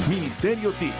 Ministerio TIC.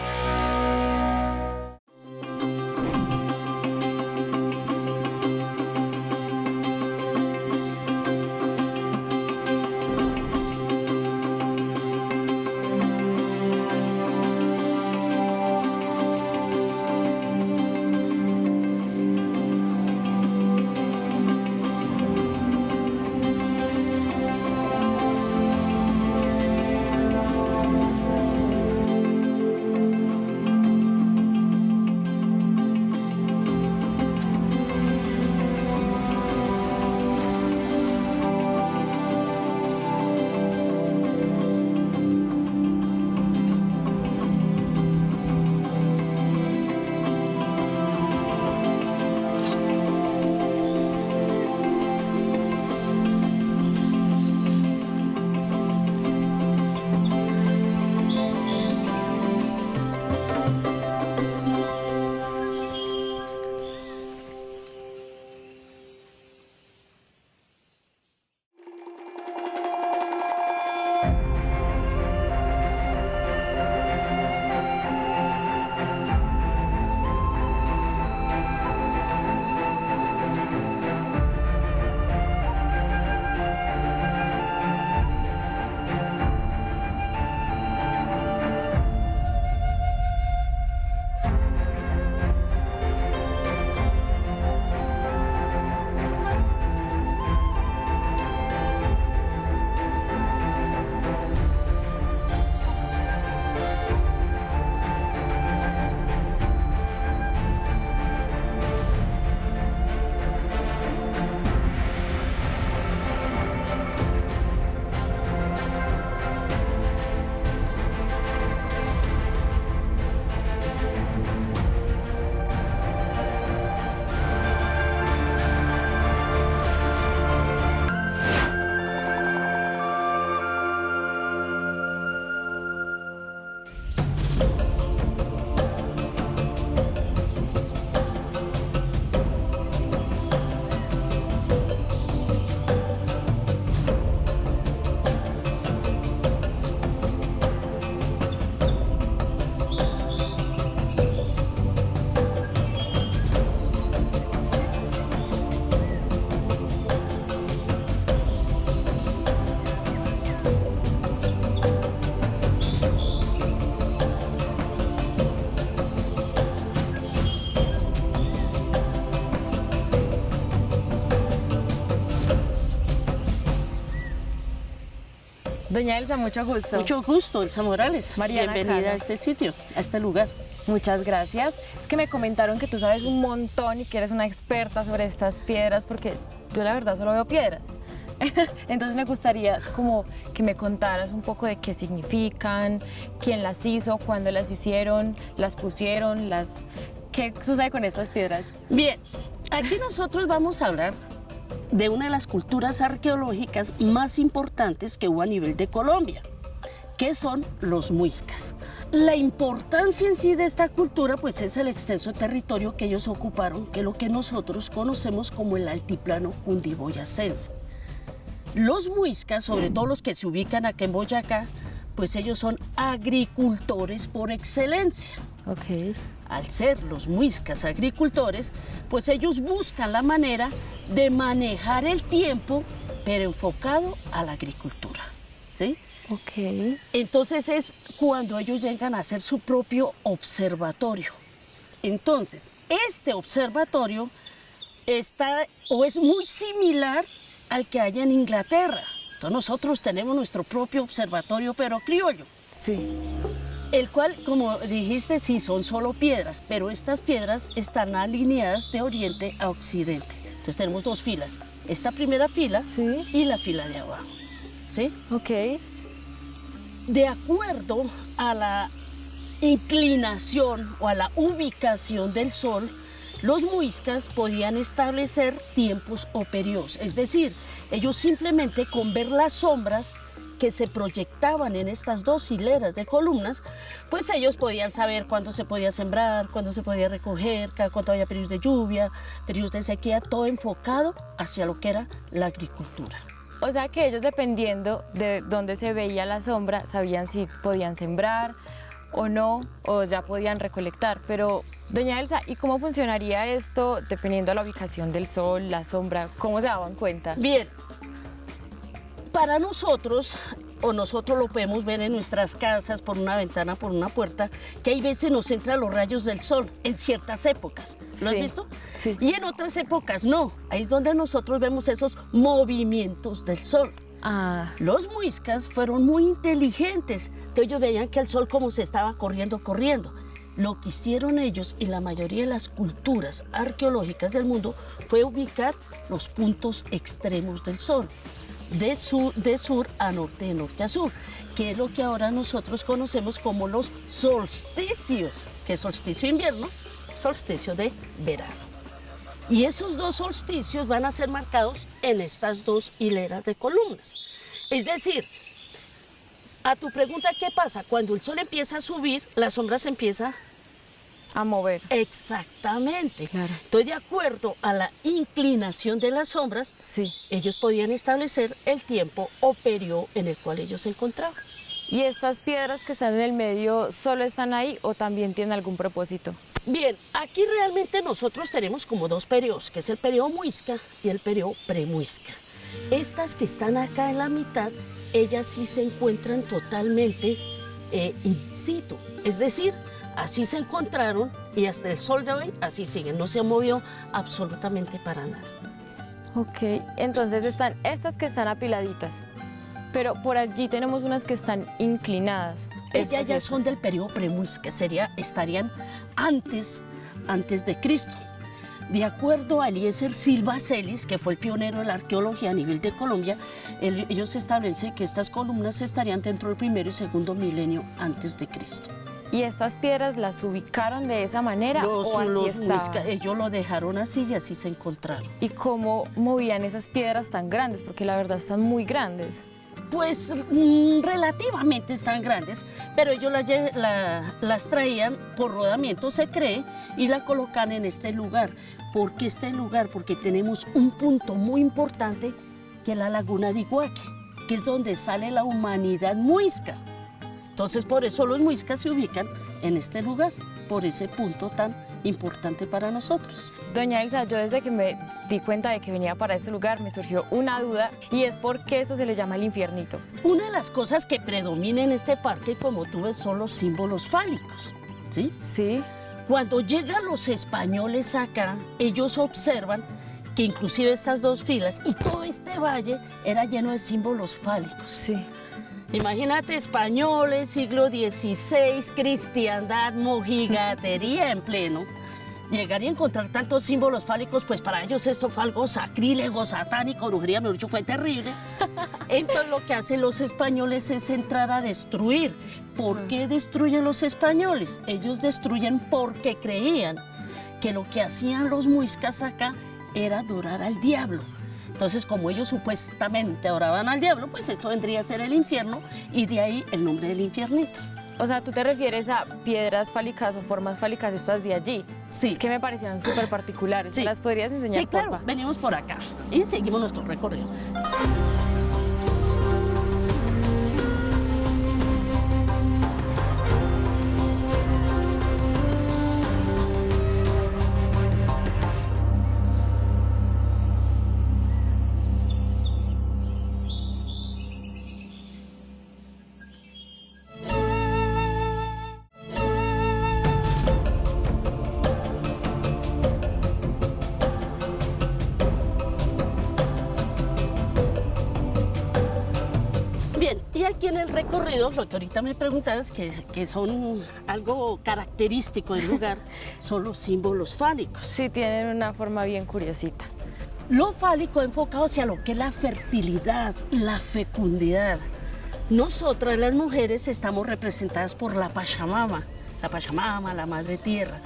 Doña Elsa, mucho gusto. Mucho gusto, Elsa Morales. Mariana Bienvenida Cano. a este sitio, a este lugar. Muchas gracias. Es que me comentaron que tú sabes un montón y que eres una experta sobre estas piedras, porque yo la verdad solo veo piedras. Entonces me gustaría como que me contaras un poco de qué significan, quién las hizo, cuándo las hicieron, las pusieron, ¿qué sucede con estas piedras? Bien, aquí nosotros vamos a hablar de una de las culturas arqueológicas más importantes que hubo a nivel de Colombia, que son los muiscas. La importancia en sí de esta cultura pues es el extenso territorio que ellos ocuparon, que es lo que nosotros conocemos como el altiplano cundiboyacense. Los muiscas, sobre todo los que se ubican acá en Boyacá, pues ellos son agricultores por excelencia. Ok. Al ser los muiscas agricultores, pues ellos buscan la manera de manejar el tiempo, pero enfocado a la agricultura, ¿sí? Ok. Entonces es cuando ellos llegan a hacer su propio observatorio. Entonces, este observatorio está o es muy similar al que hay en Inglaterra. Entonces nosotros tenemos nuestro propio observatorio, pero criollo. Sí. El cual, como dijiste, sí son solo piedras, pero estas piedras están alineadas de oriente a occidente. Entonces tenemos dos filas, esta primera fila Sí. y la fila de abajo, ¿sí? Ok. De acuerdo a la inclinación o a la ubicación del sol, los muiscas podían establecer tiempos o periodos, es decir, ellos simplemente con ver las sombras que se proyectaban en estas dos hileras de columnas, pues ellos podían saber cuándo se podía sembrar, cuándo se podía recoger, cada cuánto había periodos de lluvia, periodos de sequía, todo enfocado hacia lo que era la agricultura. O sea que ellos, dependiendo de dónde se veía la sombra, sabían si podían sembrar o no, o ya podían recolectar. Pero, doña Elsa, ¿y cómo funcionaría esto dependiendo de la ubicación del sol, la sombra? ¿Cómo se daban cuenta? Bien, para nosotros, o nosotros lo podemos ver en nuestras casas, por una ventana, por una puerta, que hay veces nos entran los rayos del sol en ciertas épocas. ¿Lo has Sí, visto? sí. Y en otras épocas no. Ahí es donde nosotros vemos esos movimientos del sol. Ah, Los muiscas fueron muy inteligentes. Entonces ellos veían que el sol como se estaba corriendo. Lo que hicieron ellos y la mayoría de las culturas arqueológicas del mundo fue ubicar los puntos extremos del sol. De sur a norte, de norte a sur, que es lo que ahora nosotros conocemos como los solsticios, que es solsticio de invierno, solsticio de verano. Y esos dos solsticios van a ser marcados en estas dos hileras de columnas. Es decir, a tu pregunta, ¿qué pasa? Cuando el sol empieza a subir, la sombra se empieza. a mover. Exactamente. Claro. Entonces, de acuerdo a la inclinación de las sombras, Sí. ellos podían establecer el tiempo o periodo en el cual ellos se encontraban. ¿Y estas piedras que están en el medio solo están ahí o también tienen algún propósito? Bien, aquí realmente nosotros tenemos como dos periodos, que es el periodo muisca y el periodo premuisca. Estas que están acá en la mitad, ellas sí se encuentran totalmente in situ, es decir, así se encontraron y hasta el sol de hoy así siguen, no se movió absolutamente para nada. Ok, entonces están estas que están apiladitas, pero por allí tenemos unas que están inclinadas. Ellas ya son del periodo premuisca, estarían antes de Cristo. De acuerdo a Eliezer Silva Celis, que fue el pionero de la arqueología a nivel de Colombia, ellos establecen que estas columnas estarían dentro del primero y segundo milenio antes de Cristo. ¿Y estas piedras las ubicaron de esa manera o así estaban? Ellos lo dejaron así y así se encontraron. ¿Y cómo movían esas piedras tan grandes? Porque la verdad están muy grandes. Pues relativamente están grandes, pero ellos las traían por rodamiento, se cree, y la colocan en este lugar. ¿Por qué este lugar? Porque tenemos un punto muy importante que es la laguna de Iguaque, que es donde sale la humanidad muisca. Entonces, por eso los muiscas se ubican en este lugar, por ese punto tan importante para nosotros. Doña Elsa, yo desde que me di cuenta de que venía para este lugar me surgió una duda y es por qué esto se le llama el infiernito. Una de las cosas que predomina en este parque, como tú ves, son los símbolos fálicos, ¿sí? Sí. Cuando llegan los españoles acá, ellos observan que inclusive estas dos filas y todo este valle era lleno de símbolos fálicos. Sí. Imagínate, españoles, siglo XVI, cristiandad, mojigatería en pleno. Llegar y encontrar tantos símbolos fálicos, pues para ellos esto fue algo sacrílego, satánico, brujería, mejor dicho, fue terrible. Entonces lo que hacen los españoles es entrar a destruir. ¿Por qué destruyen los españoles? Ellos destruyen porque creían que lo que hacían los muiscas acá era adorar al diablo. Entonces, como ellos supuestamente adoraban al diablo, pues esto vendría a ser el infierno y de ahí el nombre del infiernito. O sea, ¿tú te refieres a piedras fálicas o formas fálicas estas de allí? Sí. Es que me parecían súper particulares. Sí. ¿Las podrías enseñar, Sí, claro, porfa? venimos por acá y seguimos nuestro recorrido. Bien, y aquí en el recorrido, lo que ahorita me preguntabas, que son algo característico del lugar, son los símbolos fálicos. Sí, tienen una forma bien curiosita. Lo fálico enfocado hacia lo que es la fertilidad, la fecundidad. Nosotras las mujeres estamos representadas por la Pachamama, la Madre Tierra.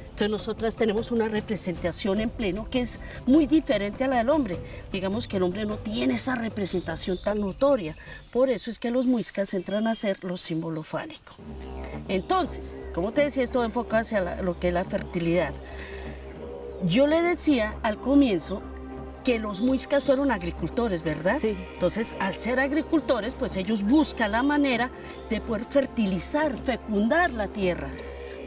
Entonces nosotras tenemos una representación en pleno que es muy diferente a la del hombre. Digamos que el hombre no tiene esa representación tan notoria. Por eso es que los muiscas entran a ser los símbolos fálicos. Entonces, como te decía, esto va enfocado hacia lo que es la fertilidad. Yo le decía al comienzo que los muiscas fueron agricultores, ¿verdad? Sí. Entonces, al ser agricultores, pues ellos buscan la manera de poder fertilizar, fecundar la tierra.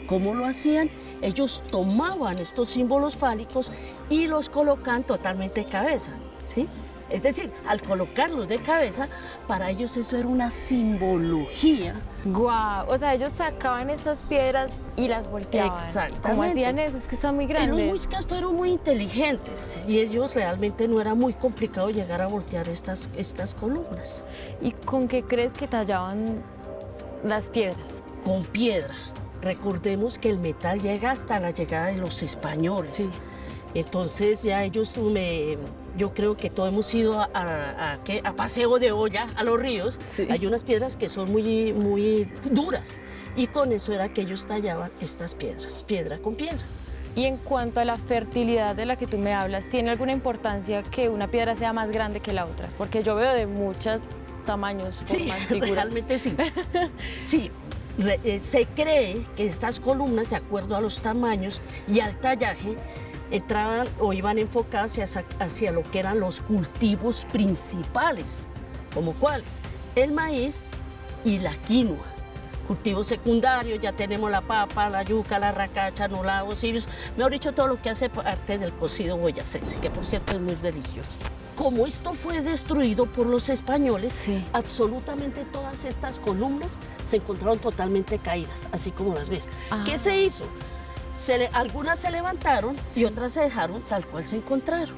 ¿Cómo lo hacían? Ellos tomaban estos símbolos fálicos y los colocaban totalmente de cabeza, ¿sí? Es decir, al colocarlos de cabeza, para ellos eso era una simbología. Guau, o sea, ellos sacaban esas piedras y las volteaban. Exactamente. ¿Cómo hacían eso? Es que están muy Y los grandes. muiscas fueron muy inteligentes y ellos realmente no era muy complicado llegar a voltear estas columnas. ¿Y con qué crees que tallaban las piedras? Con piedra. Recordemos que el metal llega hasta la llegada de los españoles. Sí. Entonces ya ellos, yo creo que todos hemos ido a paseo de olla a los ríos. Sí. Hay unas piedras que son muy, muy duras y con eso era que ellos tallaban estas piedras, piedra con piedra. Y en cuanto a la fertilidad de la que tú me hablas, ¿tiene alguna importancia que una piedra sea más grande que la otra? Porque yo veo de muchos tamaños, Sí, formas, figuras. realmente sí. Sí, se cree que estas columnas, de acuerdo a los tamaños y al tallaje, entraban o iban enfocadas hacia lo que eran los cultivos principales, como cuáles, el maíz y la quinoa. Cultivos secundarios, ya tenemos la papa, la yuca, la racacha, nolados, cibios, mejor dicho, todo lo que hace parte del cocido boyacense, que por cierto es muy delicioso. Como esto fue destruido por los españoles, Sí. absolutamente todas estas columnas se encontraron totalmente caídas, así como las ves. Ah. ¿Qué se hizo? Algunas se levantaron y otras se dejaron tal cual se encontraron.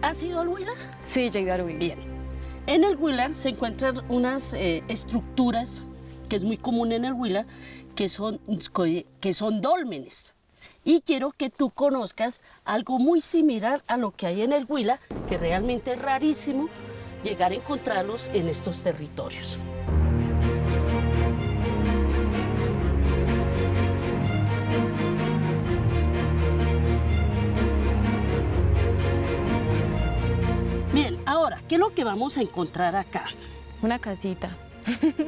¿Has ido al Huila? Sí, Jade Darwin. Bien. En el Huila se encuentran unas estructuras que es muy común en el Huila, que son dólmenes. Y quiero que tú conozcas algo muy similar a lo que hay en el Huila, que realmente es rarísimo llegar a encontrarlos en estos territorios. Bien, ahora, ¿qué es lo que vamos a encontrar acá? Una casita.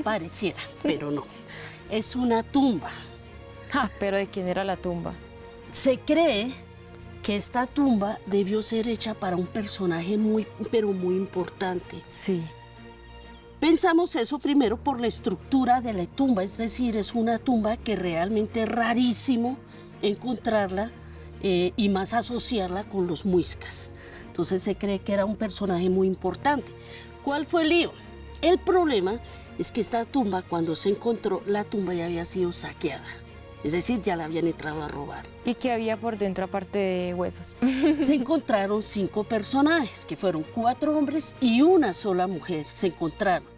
Pareciera, pero no. Es una tumba. Ja, pero ¿de quién era la tumba? Se cree que esta tumba debió ser hecha para un personaje muy, pero muy importante. Sí. Pensamos eso primero por la estructura de la tumba, es decir, es una tumba que realmente es rarísimo encontrarla y más asociarla con los muiscas. Entonces se cree que era un personaje muy importante. ¿Cuál fue el lío? El problema es que esta tumba, cuando se encontró, la tumba ya había sido saqueada. Es decir, ya la habían entrado a robar. ¿Y qué había por dentro aparte de huesos? Se encontraron 5 personajes, que fueron 4 hombres y una sola mujer. Se encontraron.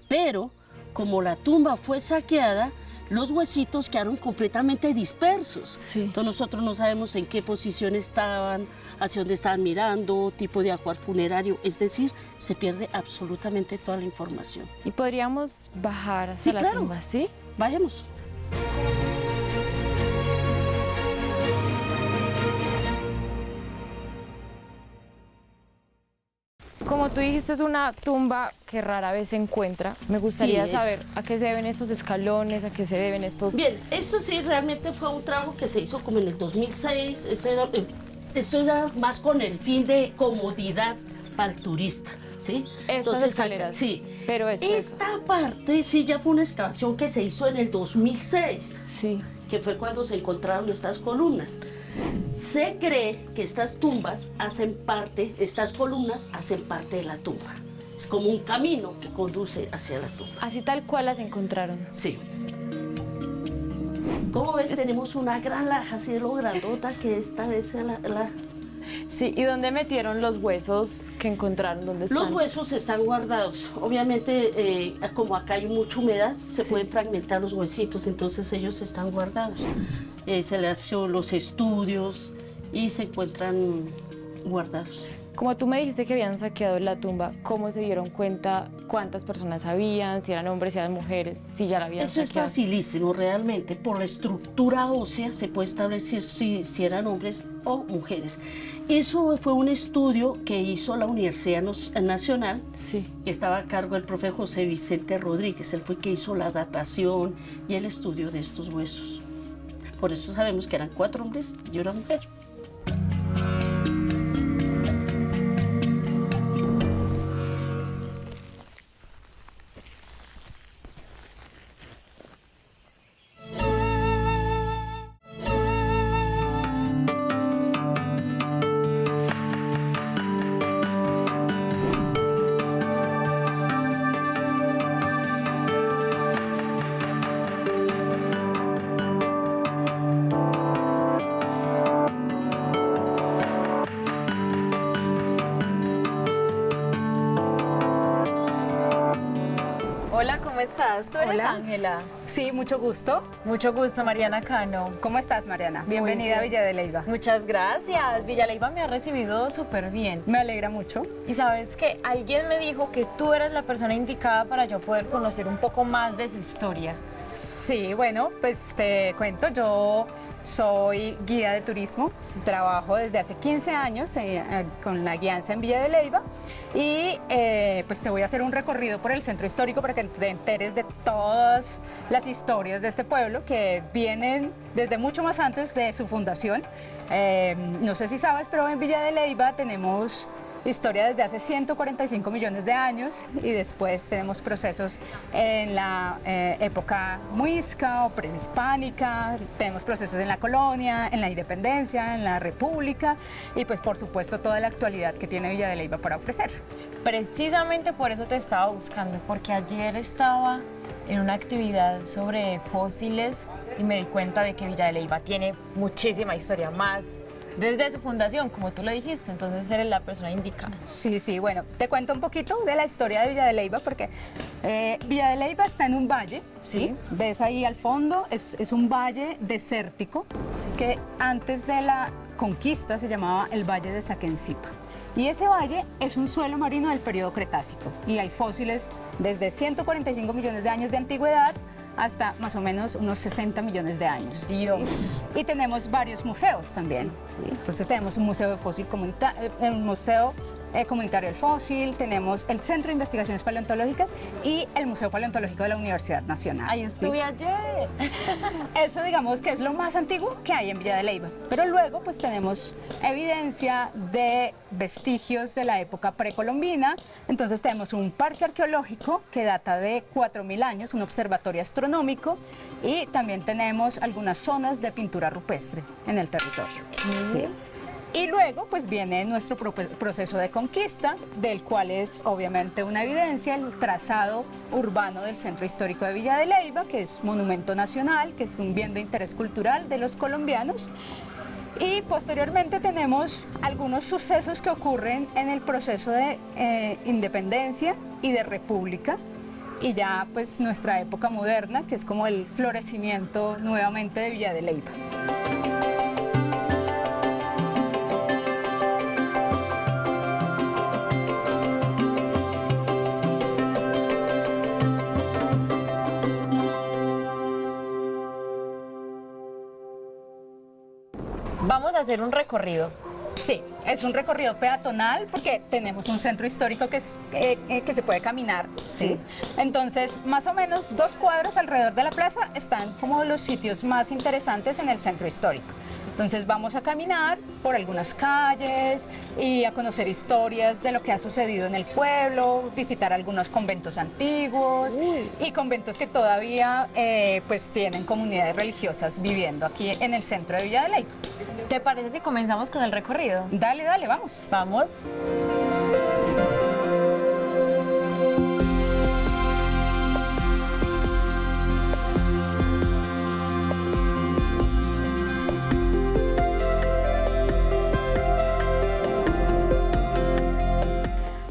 Pero, como la tumba fue saqueada, los huesitos quedaron completamente dispersos. Sí. Entonces nosotros no sabemos en qué posición estaban, hacia dónde estaban mirando, tipo de ajuar funerario. Es decir, se pierde absolutamente toda la información. ¿Y podríamos bajar hasta Sí, la claro. tumba, sí? Vayamos. Como tú dijiste, es una tumba que rara vez se encuentra. Me gustaría Sí, saber a qué se deben estos escalones, a qué se deben estos... Bien, esto sí realmente fue un trabajo que se hizo como en el 2006. Esto era más con el fin de comodidad para el turista, ¿sí? Estas escaleras. Sí. Pero Esta parte sí ya fue una excavación que se hizo en el 2006, Sí. que fue cuando se encontraron estas columnas. Se cree que estas columnas hacen parte de la tumba. Es como un camino que conduce hacia la tumba. Así tal cual las encontraron. Sí. Como ves, tenemos una gran laja, así de lo grandota que esta es la... Sí, ¿y dónde metieron los huesos que encontraron? ¿Dónde están? Los huesos están guardados. Obviamente, como acá hay mucha humedad, se pueden fragmentar los huesitos, entonces ellos están guardados. Se les hacen los estudios y se encuentran guardados. Como tú me dijiste que habían saqueado la tumba, ¿cómo se dieron cuenta cuántas personas habían, si eran hombres, si eran mujeres, si ya la habían Eso es saqueado? facilísimo, realmente. Por la estructura ósea se puede establecer si eran hombres o mujeres. Eso fue un estudio que hizo la Universidad Nacional, Sí. que estaba a cargo del profe José Vicente Rodríguez. Él fue el que hizo la datación y el estudio de estos huesos. Por eso sabemos que eran 4 hombres y una mujer. Hola, ¿cómo estás? ¿Tú eres Hola. Ángela? Sí, mucho gusto. Mucho gusto, Mariana Cano. ¿Cómo estás, Mariana? Bienvenida a bien. Villa de Leyva. Muchas gracias. Villa Leyva me ha recibido súper bien. Me alegra mucho. Y sabes que alguien me dijo que tú eras la persona indicada para yo poder conocer un poco más de su historia. Sí, bueno, pues te cuento, yo soy guía de turismo, trabajo desde hace 15 años con la guianza en Villa de Leyva y pues te voy a hacer un recorrido por el centro histórico para que te enteres de todas las historias de este pueblo que vienen desde mucho más antes de su fundación. No sé si sabes, pero en Villa de Leyva tenemos historia desde hace 145 millones de años y después tenemos procesos en la época muisca o prehispánica, tenemos procesos en la colonia, en la independencia, en la república y pues por supuesto toda la actualidad que tiene Villa de Leyva para ofrecer. Precisamente por eso te estaba buscando, porque ayer estaba en una actividad sobre fósiles y me di cuenta de que Villa de Leyva tiene muchísima historia más desde su fundación, como tú lo dijiste, entonces eres la persona indicada. Sí, bueno, te cuento un poquito de la historia de Villa de Leyva porque Villa de Leyva está en un valle, ¿sí? Ves ahí al fondo, es un valle desértico que antes de la conquista se llamaba el Valle de Saquencipa. Y ese valle es un suelo marino del periodo Cretácico y hay fósiles desde 145 millones de años de antigüedad hasta más o menos unos 60 millones de años. Dios. Y tenemos varios museos también. ¿Sí? Entonces tenemos un museo de fósil un museo comunitario del fósil, tenemos el Centro de Investigaciones Paleontológicas y el Museo Paleontológico de la Universidad Nacional. Ahí estuve ayer. Eso digamos que es lo más antiguo que hay en Villa de Leyva. Pero luego pues tenemos evidencia de vestigios de la época precolombina. Entonces tenemos un parque arqueológico que data de 4.000 años, un observatorio astronómico y también tenemos algunas zonas de pintura rupestre en el territorio. ¿Sí? Y luego pues viene nuestro proceso de conquista, del cual es obviamente una evidencia el trazado urbano del centro histórico de Villa de Leyva, que es monumento nacional, que es un bien de interés cultural de los colombianos. Y posteriormente tenemos algunos sucesos que ocurren en el proceso de independencia y de república, y ya pues nuestra época moderna, que es como el florecimiento nuevamente de Villa de Leyva. Vamos a hacer un recorrido. Sí, es un recorrido peatonal porque tenemos un centro histórico que se puede caminar. ¿Sí? Entonces, más o menos 2 cuadras alrededor de la plaza están como los sitios más interesantes en el centro histórico. Entonces vamos a caminar por algunas calles y a conocer historias de lo que ha sucedido en el pueblo, visitar algunos conventos antiguos y conventos que todavía pues tienen comunidades religiosas viviendo aquí en el centro de Villa de Leyva. ¿Te parece si comenzamos con el recorrido? Dale, vamos. Vamos.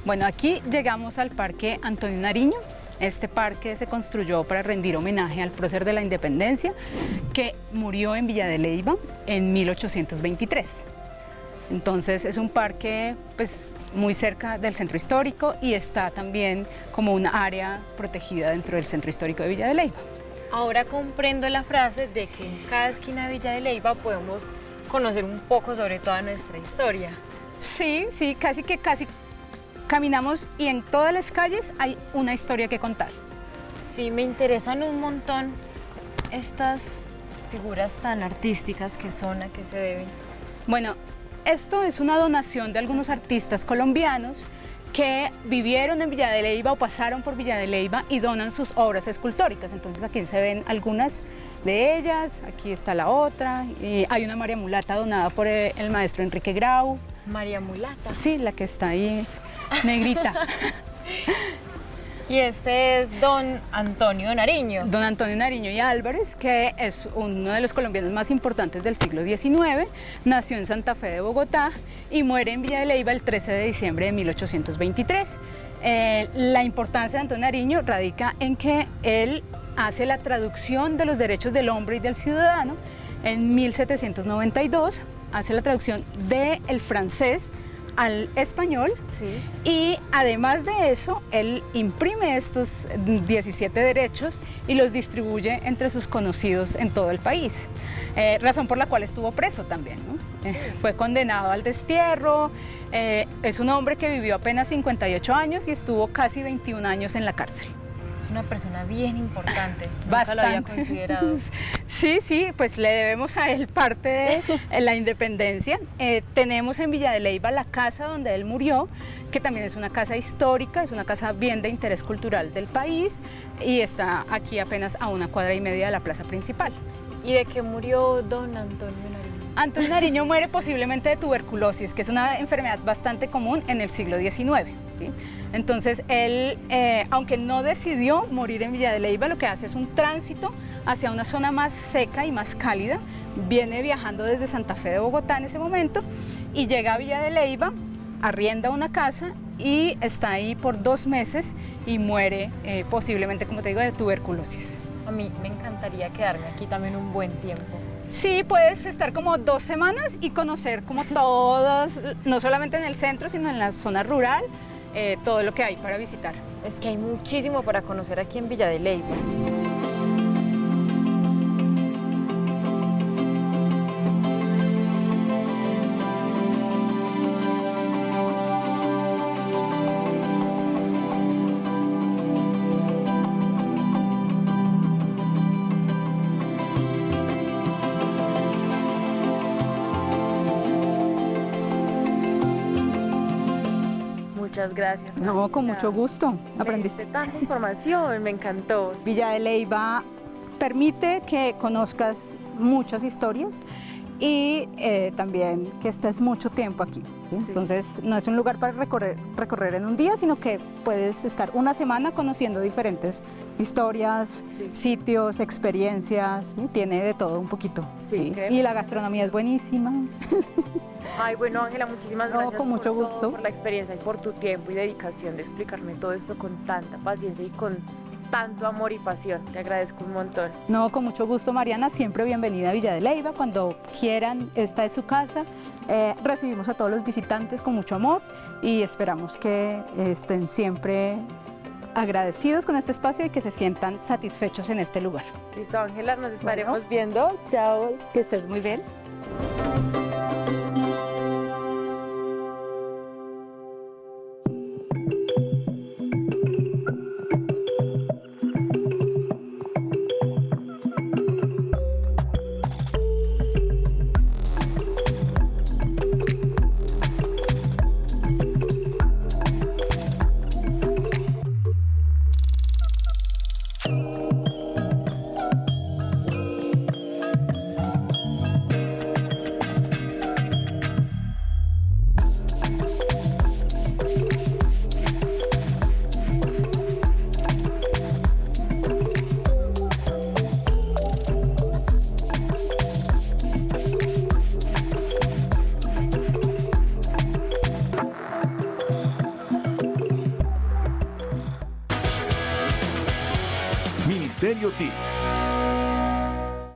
Bueno, aquí llegamos al Parque Antonio Nariño. Este parque se construyó para rendir homenaje al prócer de la independencia que murió en Villa de Leyva en 1823. Entonces es un parque pues, muy cerca del centro histórico y está también como una área protegida dentro del centro histórico de Villa de Leyva. Ahora comprendo la frase de que en cada esquina de Villa de Leyva podemos conocer un poco sobre toda nuestra historia. Sí, casi caminamos y en todas las calles hay una historia que contar. Sí, me interesan un montón estas figuras tan artísticas que son, a qué se deben. Bueno, esto es una donación de algunos artistas colombianos que vivieron en Villa de Leyva o pasaron por Villa de Leyva y donan sus obras escultóricas. Entonces aquí se ven algunas de ellas, aquí está la otra, y hay una María Mulata donada por el maestro Enrique Grau. María Mulata. Sí, la que está ahí, negrita. Y este es don Antonio Nariño. Don Antonio Nariño y Álvarez, que es uno de los colombianos más importantes del siglo XIX, nació en Santa Fe de Bogotá y muere en Villa de Leyva el 13 de diciembre de 1823. La importancia de Antonio Nariño radica en que él hace la traducción de los derechos del hombre y del ciudadano en 1792, hace la traducción del francés al español, Sí. y además de eso, él imprime estos 17 derechos y los distribuye entre sus conocidos en todo el país, razón por la cual estuvo preso también, ¿no? Fue condenado al destierro, es un hombre que vivió apenas 58 años y estuvo casi 21 años en la cárcel. Es una persona bien importante. Nunca lo había considerado. Sí, sí, pues le debemos a él parte de la independencia. Tenemos en Villa de Leyva la casa donde él murió, que también es una casa histórica, es una casa bien de interés cultural del país y está aquí apenas a 1,5 cuadras de la plaza principal. ¿Y de qué murió don Antonio Nariño? Antonio Nariño muere posiblemente de tuberculosis, que es una enfermedad bastante común en el siglo XIX, ¿sí? Entonces él, aunque no decidió morir en Villa de Leyva, lo que hace es un tránsito hacia una zona más seca y más cálida. Viene viajando desde Santa Fe de Bogotá en ese momento y llega a Villa de Leyva, arrienda una casa y está ahí por 2 meses y muere posiblemente, como te digo, de tuberculosis. A mí me encantaría quedarme aquí también un buen tiempo. Sí, puedes estar como 2 semanas y conocer como todas, no solamente en el centro, sino en la zona rural, todo lo que hay para visitar. Es que hay muchísimo para conocer aquí en Villa de Leyva. Muchas gracias. No, con Ángela. mucho gusto. Me Aprendiste. diste tanta información, me encantó. Villa de Leyva permite que conozcas muchas historias y también que estés mucho tiempo aquí, ¿sí? Sí. Entonces no es un lugar para recorrer en un día, sino que puedes estar una semana conociendo diferentes historias, Sí. sitios, experiencias, ¿sí? Tiene de todo un poquito. Sí, créeme. Y la gastronomía es buenísima. Ay, bueno, Ángela, muchísimas No, gracias con mucho por gusto. todo, por la experiencia y por tu tiempo y dedicación de explicarme todo esto con tanta paciencia y con tanto amor y pasión. Te agradezco un montón. No, con mucho gusto, Mariana, siempre bienvenida a Villa de Leyva, cuando quieran, esta es su casa. Recibimos a todos los visitantes con mucho amor y esperamos que estén siempre agradecidos con este espacio y que se sientan satisfechos en este lugar. Listo, Ángela, nos estaremos Bueno. viendo. Chao. Que estés muy bien. Ministerio TIC,